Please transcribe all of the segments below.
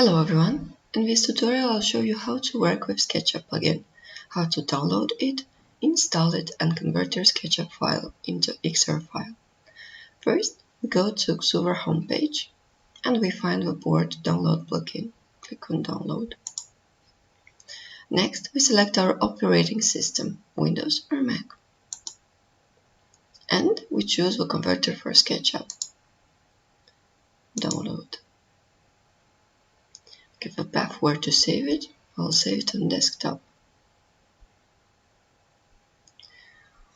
Hello everyone! In this tutorial I'll show you how to work with Sketchup plugin, how to download it, install it and convert your Sketchup file into XR file. First, we go to Xuver homepage and we find the board download plugin. Click on download. Next, we select our operating system, Windows or Mac. And we choose the converter for Sketchup. Download. Give a path where to save it. I'll save it on desktop.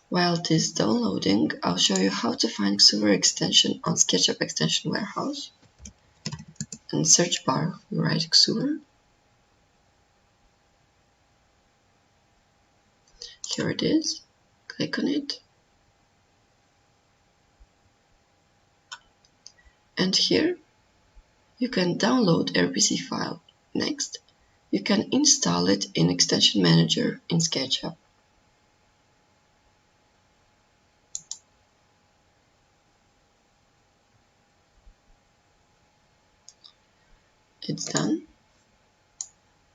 While it is downloading, I'll show you how to find Xuver extension on Sketchup Extension Warehouse. In the search bar, we write Xuver. Here it is. Click on it. And here, you can download RPC file. Next, you can install it in Extension Manager in Sketchup. It's done.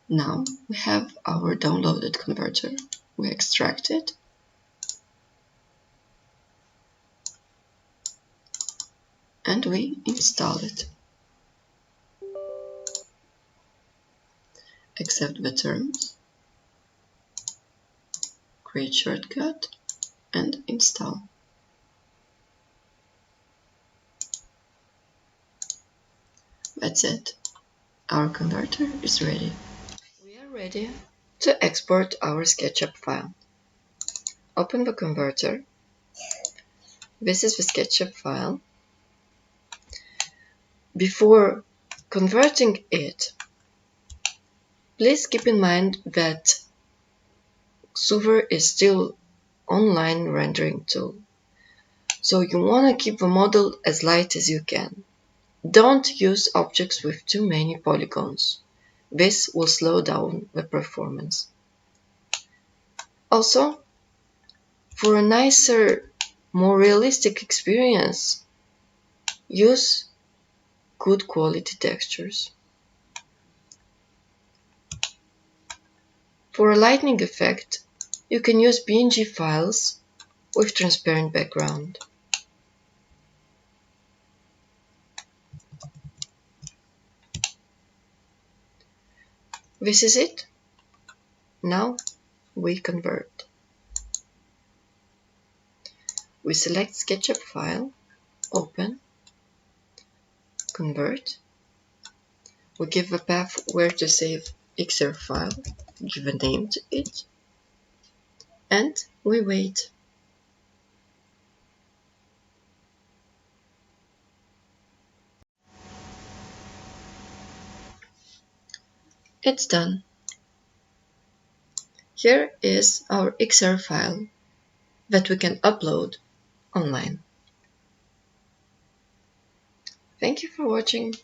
Now we have our downloaded converter. We extract it. And we install it. Accept the terms, create shortcut, and install. That's it. Our converter is ready. We are ready to export our Sketchup file. Open the converter. This is the Sketchup file. Before converting it, please keep in mind that Xuver is still online rendering tool, so you want to keep the model as light as you can. Don't use objects with too many polygons. This will slow down the performance. Also, for a nicer, more realistic experience, use good quality textures. For a lightning effect, you can use PNG files with transparent background. This is it. Now we convert. We select Sketchup file, open, convert. We give a path where to save XR file, give a name to it, and we wait. It's done. Here is our XR file that we can upload online. Thank you for watching.